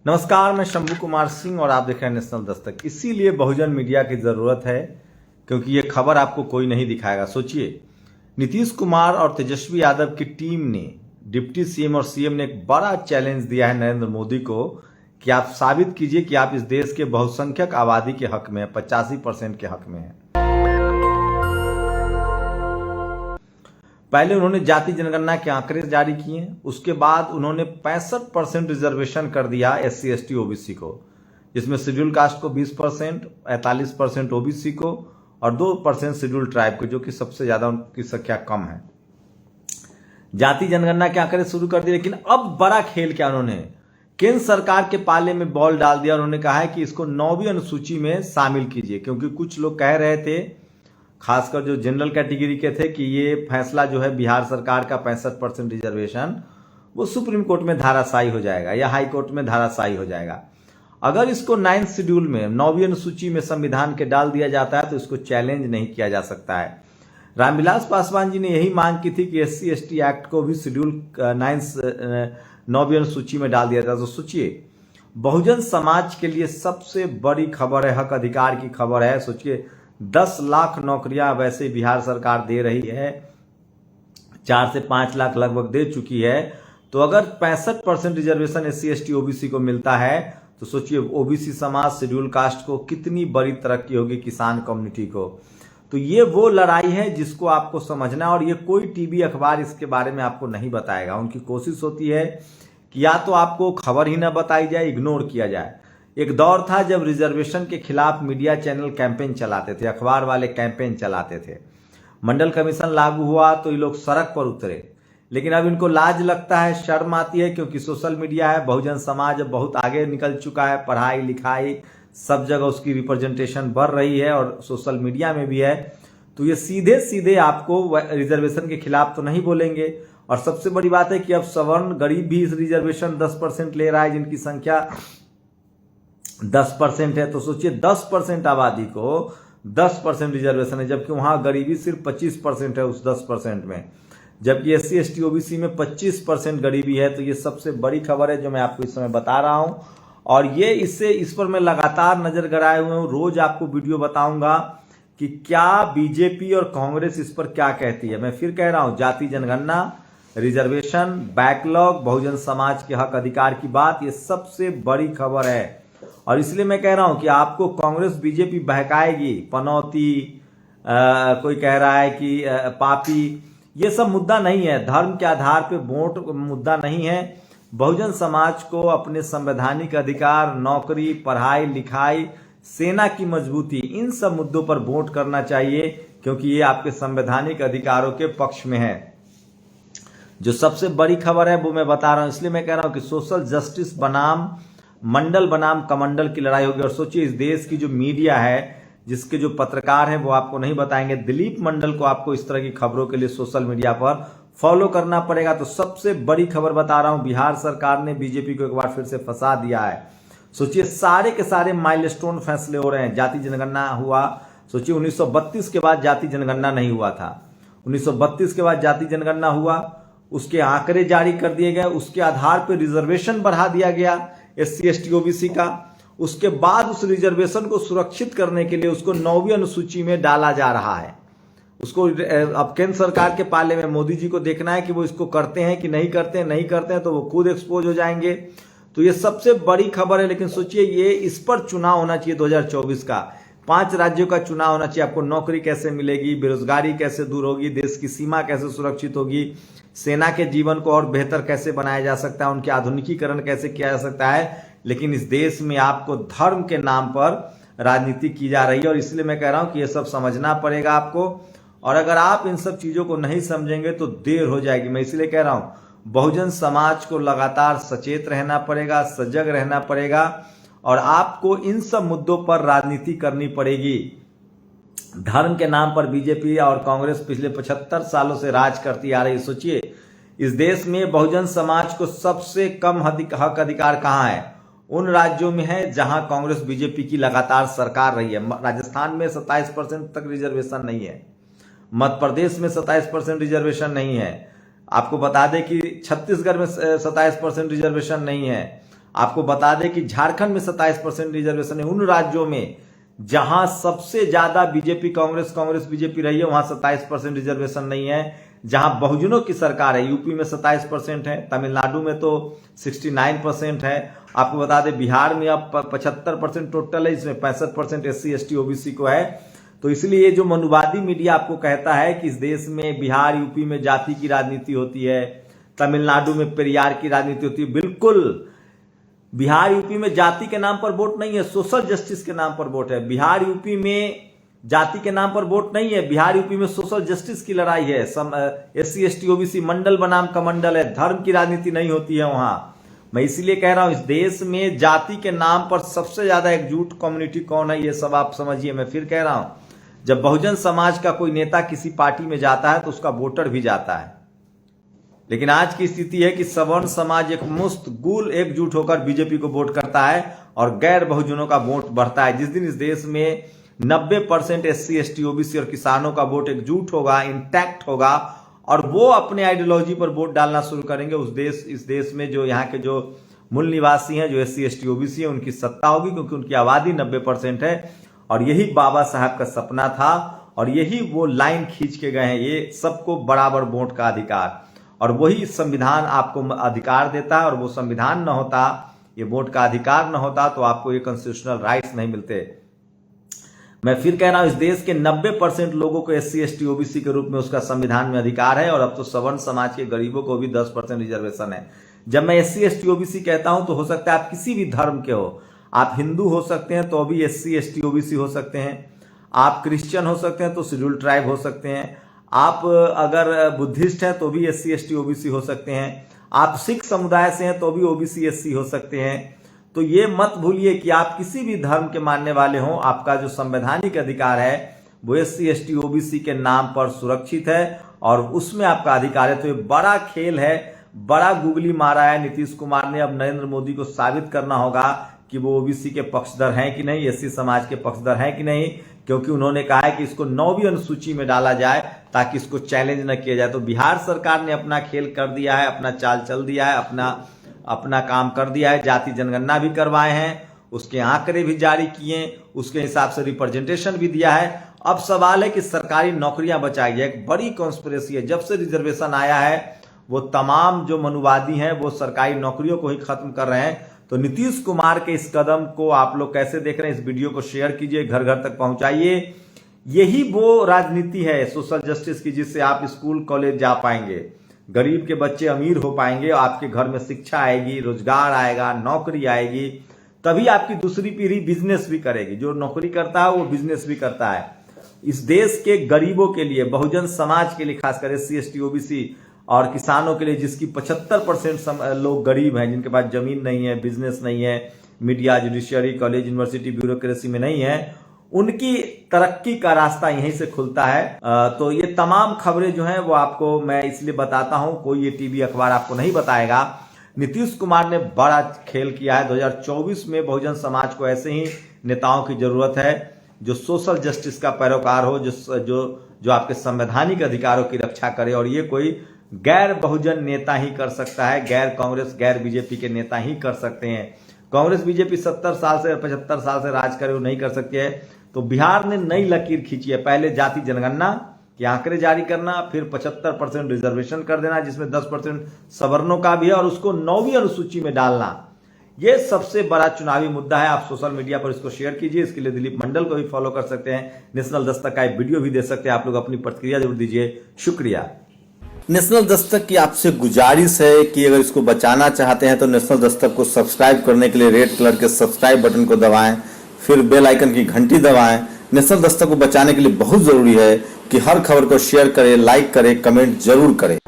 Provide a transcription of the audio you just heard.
नमस्कार, मैं शंभू कुमार सिंह और आप देख रहे हैं नेशनल दस्तक। इसीलिए बहुजन मीडिया की जरूरत है, क्योंकि ये खबर आपको कोई नहीं दिखाएगा। सोचिए, नीतीश कुमार और तेजस्वी यादव की टीम ने डिप्टी सीएम और सीएम ने एक बड़ा चैलेंज दिया है नरेंद्र मोदी को कि आप साबित कीजिए कि आप इस देश के बहुसंख्यक आबादी के हक में हैं, 85% के हक में हैं। पहले उन्होंने जाति जनगणना के आंकड़े जारी किए, उसके बाद उन्होंने 65% रिजर्वेशन कर दिया एससी एसटी ओबीसी को, जिसमें शेड्यूल कास्ट को 20%, 45% ओबीसी को और 2% शेड्यूल ट्राइब को, जो कि सबसे ज्यादा उनकी संख्या कम है। जाति जनगणना के आंकड़े शुरू कर दिए, लेकिन अब बड़ा खेल क्या, उन्होंने केंद्र सरकार के पाले में बॉल डाल दिया। उन्होंने कहा है कि इसको 9वीं अनुसूची में शामिल कीजिए, क्योंकि कुछ लोग कह रहे थे, खासकर जो जनरल कैटेगरी के थे, कि ये फैसला जो है बिहार सरकार का 65% रिजर्वेशन वो सुप्रीम कोर्ट में धाराशायी हो जाएगा या हाई कोर्ट में धाराशायी हो जाएगा। अगर इसको 9th शेड्यूल में 9वीं अनुसूची में संविधान के डाल दिया जाता है तो इसको चैलेंज नहीं किया जा सकता है। रामविलास पासवान जी ने यही मांग की थी कि एससी एसटी एक्ट को भी शेड्यूल 9वीं अनुसूची में डाल दिया जाता। तो सोचिए, बहुजन समाज के लिए सबसे बड़ी खबर है, हक अधिकार की खबर है। सोचिए, 10 लाख नौकरियां वैसे बिहार सरकार दे रही है, 4 से 5 लाख लगभग दे चुकी है। तो अगर 65% रिजर्वेशन एससी एसटी ओबीसी को मिलता है तो सोचिए ओबीसी समाज, शेड्यूल कास्ट को कितनी बड़ी तरक्की होगी, किसान कम्युनिटी को। तो ये वो लड़ाई है जिसको आपको समझना है, और ये कोई टीवी अखबार इसके बारे में आपको नहीं बताएगा। उनकी कोशिश होती है कि या तो आपको खबर ही ना बताई जाए, इग्नोर किया जाए। एक दौर था जब रिजर्वेशन के खिलाफ मीडिया चैनल कैंपेन चलाते थे, अखबार वाले कैंपेन चलाते थे। मंडल कमीशन लागू हुआ तो ये लोग सड़क पर उतरे, लेकिन अब इनको लाज लगता है, शर्म आती है, क्योंकि सोशल मीडिया है। बहुजन समाज अब बहुत आगे निकल चुका है, पढ़ाई लिखाई सब जगह उसकी रिप्रेजेंटेशन बढ़ रही है और सोशल मीडिया में भी है। तो ये सीधे सीधे आपको रिजर्वेशन के खिलाफ तो नहीं बोलेंगे। और सबसे बड़ी बात है कि अब सवर्ण गरीब भी इस रिजर्वेशन 10% ले रहा है, जिनकी संख्या 10% है। तो सोचिए, 10% आबादी को 10% रिजर्वेशन है, जबकि वहां गरीबी सिर्फ 25% है उस 10% में, जबकि एससी एसटी ओबीसी में 25% गरीबी है। तो ये सबसे बड़ी खबर है जो मैं आपको इस समय बता रहा हूं, और ये इस पर मैं लगातार नजर गड़ाए हुए हूं। रोज आपको वीडियो बताऊंगा कि क्या बीजेपी और कांग्रेस इस पर क्या कहती है। मैं फिर कह रहा हूं, जाति जनगणना, रिजर्वेशन, बैकलॉग, बहुजन समाज के हक अधिकार की बात, ये सबसे बड़ी खबर है। और इसलिए मैं कह रहा हूं कि आपको कांग्रेस बीजेपी बहकाएगी, पनौती, कोई कह रहा है कि पापी, ये सब मुद्दा नहीं है। धर्म के आधार पे वोट मुद्दा नहीं है। बहुजन समाज को अपने संवैधानिक अधिकार, नौकरी, पढ़ाई लिखाई, सेना की मजबूती, इन सब मुद्दों पर वोट करना चाहिए, क्योंकि ये आपके संवैधानिक अधिकारों के पक्ष में है। जो सबसे बड़ी खबर है वो मैं बता रहा हूं, इसलिए मैं कह रहा हूं कि सोशल जस्टिस बनाम मंडल बनाम कमंडल की लड़ाई होगी। और सोचिए, इस देश की जो मीडिया है, जिसके जो पत्रकार हैं वो आपको नहीं बताएंगे। दिलीप मंडल को आपको इस तरह की खबरों के लिए सोशल मीडिया पर फॉलो करना पड़ेगा। तो सबसे बड़ी खबर बता रहा हूं, बिहार सरकार ने बीजेपी को एक बार फिर से फंसा दिया है। सोचिए, सारे के सारे माइलस्टोन फैसले हो रहे हैं। जाति जनगणना हुआ, सोचिए 1932 के बाद जाति जनगणना नहीं हुआ था, 1932 के बाद जाति जनगणना हुआ, उसके आंकड़े जारी कर दिए गए, उसके आधार पर रिजर्वेशन बढ़ा दिया गया एससी एसटी ओबीसी का। उसके बाद उस रिजर्वेशन को सुरक्षित करने के लिए उसको 9वीं अनुसूची में डाला जा रहा है। उसको अब केंद्र सरकार के पाले में मोदी जी को देखना है कि वो इसको करते हैं कि नहीं करते हैं। नहीं करते हैं तो वो खुद एक्सपोज हो जाएंगे। तो ये सबसे बड़ी खबर है। लेकिन सोचिए, ये इस पर चुनाव होना चाहिए 2024 का, 5 राज्यों का चुनाव होना चाहिए। आपको नौकरी कैसे मिलेगी, बेरोजगारी कैसे दूर होगी, देश की सीमा कैसे सुरक्षित होगी, सेना के जीवन को और बेहतर कैसे बनाया जा सकता है, उनके आधुनिकीकरण कैसे किया जा सकता है। लेकिन इस देश में आपको धर्म के नाम पर राजनीति की जा रही है, और इसलिए मैं कह रहा हूं कि ये सब समझना पड़ेगा आपको। और अगर आप इन सब चीजों को नहीं समझेंगे तो देर हो जाएगी। मैं इसलिए कह रहा हूं, बहुजन समाज को लगातार सचेत रहना पड़ेगा, सजग रहना पड़ेगा, और आपको इन सब मुद्दों पर राजनीति करनी पड़ेगी। धर्म के नाम पर बीजेपी और कांग्रेस पिछले 75 सालों से राज करती आ रही। सोचिए, इस देश में बहुजन समाज को सबसे कम हक अधिकार कहां है? उन राज्यों में है जहां कांग्रेस बीजेपी की लगातार सरकार रही है। राजस्थान में 27% तक रिजर्वेशन नहीं है, मध्य प्रदेश में 27% रिजर्वेशन नहीं है। आपको बता दें कि छत्तीसगढ़ में 27% रिजर्वेशन नहीं है, आपको बता दें कि झारखंड में 27% रिजर्वेशन है। उन राज्यों में जहां सबसे ज्यादा बीजेपी कांग्रेस बीजेपी रही है वहां 27% रिजर्वेशन नहीं है। जहां बहुजनों की सरकार है, यूपी में 27% है, तमिलनाडु में तो 69% है। आपको बता दें बिहार में अब 75% टोटल है, इसमें 65% SC ST OBC को है। तो इसलिए जो मनुवादी मीडिया आपको कहता है कि इस देश में बिहार यूपी में जाति की राजनीति होती है, तमिलनाडु में पेरियार की राजनीति होती है, बिल्कुल बिहार यूपी में जाति के नाम पर वोट नहीं है, सोशल जस्टिस के नाम पर वोट है। बिहार यूपी में जाति के नाम पर वोट नहीं है, बिहार यूपी में सोशल जस्टिस की लड़ाई है। SC ST OBC मंडल बनाम कमंडल है, धर्म की राजनीति नहीं होती है वहां। मैं इसीलिए कह रहा हूं इस देश में जाति के नाम पर सबसे ज्यादा एकजुट कम्युनिटी कौन है, ये सब आप समझिए। मैं फिर कह रहा हूं जब बहुजन समाज का कोई नेता किसी पार्टी में जाता है तो उसका वोटर भी जाता है, लेकिन आज की स्थिति है कि सवर्ण समाज एक मुस्त गुल एकजुट होकर बीजेपी को वोट करता है और गैर बहुजनों का वोट बढ़ता है। जिस दिन इस देश में 90% SC ST OBC और किसानों का वोट एकजुट होगा, इंटैक्ट होगा और वो अपने आइडियोलॉजी पर वोट डालना शुरू करेंगे, इस देश में जो यहाँ के जो मूल निवासी हैं, जो SC ST OBC है, उनकी सत्ता होगी, क्योंकि उनकी आबादी 90% है। और यही बाबा साहब का सपना था और यही वो लाइन खींच के गए हैं, ये सबको बराबर वोट का अधिकार, और वही संविधान आपको अधिकार देता है। और वो संविधान न होता, ये वोट का अधिकार न होता तो आपको ये कॉन्स्टिट्यूशनल राइट्स नहीं मिलते। मैं फिर कह रहा हूं इस देश के 90% लोगों को SC ST OBC के रूप में उसका संविधान में अधिकार है, और अब तो सवर्ण समाज के गरीबों को भी 10% रिजर्वेशन है। जब मैं SC ST OBC कहता हूं तो हो सकता है आप किसी भी धर्म के हो, आप हिंदू हो सकते हैं तो भी SC ST OBC हो सकते हैं, आप क्रिश्चियन हो सकते हैं तो शेड्यूल ट्राइब हो सकते हैं, आप अगर बुद्धिस्ट हैं तो भी SC ST OBC हो सकते हैं, आप सिख समुदाय से हैं तो भी OBC SC हो सकते हैं। तो ये मत भूलिए कि आप किसी भी धर्म के मानने वाले हों, आपका जो संवैधानिक अधिकार है वो SC ST OBC के नाम पर सुरक्षित है और उसमें आपका अधिकार है। तो ये बड़ा खेल है, बड़ा गुगली मारा है नीतीश कुमार ने। अब नरेंद्र मोदी को साबित करना होगा कि वो OBC के पक्षधर हैं कि नहीं, SC समाज के पक्षधर हैं कि नहीं, क्योंकि उन्होंने कहा है कि इसको 9वीं अनुसूची में डाला जाए ताकि इसको चैलेंज न किया जाए। तो बिहार सरकार ने अपना खेल कर दिया है, अपना चाल चल दिया है, अपना काम कर दिया है। जाति जनगणना भी करवाए हैं, उसके आंकड़े भी जारी किए, उसके हिसाब से रिप्रेजेंटेशन भी दिया है। अब सवाल है कि सरकारी नौकरियां बचाई जाए। एक बड़ी कॉन्स्पिरेसी है, जब से रिजर्वेशन आया है वो तमाम जो मनुवादी हैं वो सरकारी नौकरियों को ही खत्म कर रहे हैं। तो नीतीश कुमार के इस कदम को आप लोग कैसे देख रहे हैं, इस वीडियो को शेयर कीजिए, घर घर तक पहुंचाइए। यही वो राजनीति है सोशल जस्टिस की जिससे आप स्कूल कॉलेज जा पाएंगे, गरीब के बच्चे अमीर हो पाएंगे, आपके घर में शिक्षा आएगी, रोजगार आएगा, नौकरी आएगी, तभी आपकी दूसरी पीढ़ी बिजनेस भी करेगी। जो नौकरी करता है वो बिजनेस भी करता है। इस देश के गरीबों के लिए, बहुजन समाज के लिए, खासकर SC ST OBC और किसानों के लिए, जिसकी 75% लोग गरीब हैं, जिनके पास जमीन नहीं है, बिजनेस नहीं है, media, judiciary, college, university, bureaucracy में नहीं है, उनकी तरक्की का रास्ता यहीं से खुलता है। तो ये तमाम खबरें जो हैं वो आपको मैं इसलिए बताता हूं, कोई ये टीवी अखबार आपको नहीं बताएगा। नीतीश कुमार ने बड़ा खेल किया है। 2024 में बहुजन समाज को ऐसे ही नेताओं की जरूरत है जो सोशल जस्टिस का पैरोकार हो, जो आपके संवैधानिक अधिकारों की रक्षा करे, और ये कोई गैर बहुजन नेता ही कर सकता है, गैर कांग्रेस गैर बीजेपी के नेता ही कर सकते हैं। कांग्रेस बीजेपी 70 साल से 75 साल से राज करे, वो नहीं कर सकती है। तो बिहार ने नई लकीर खींची है, पहले जाति जनगणना के आंकड़े जारी करना, फिर 75% रिजर्वेशन कर देना जिसमें 10% सवर्णों का भी है, और उसको 9वीं अनुसूची में डालना। ये सबसे बड़ा चुनावी मुद्दा है। आप सोशल मीडिया पर इसको शेयर कीजिए। इसके लिए दिलीप मंडल को भी फॉलो कर सकते हैं, नेशनल दस्तक का एक वीडियो भी दे सकते हैं। आप लोग अपनी प्रतिक्रिया जरूर दीजिए। शुक्रिया। नेशनल दस्तक की आपसे गुजारिश है कि अगर इसको बचाना चाहते हैं तो नेशनल दस्तक को सब्सक्राइब करने के लिए रेड कलर के सब्सक्राइब बटन को दबाएं, फिर बेल आइकन की घंटी दबाएं। नेशनल दस्तक को बचाने के लिए बहुत जरूरी है कि हर खबर को शेयर करें, लाइक करें, कमेंट जरूर करें।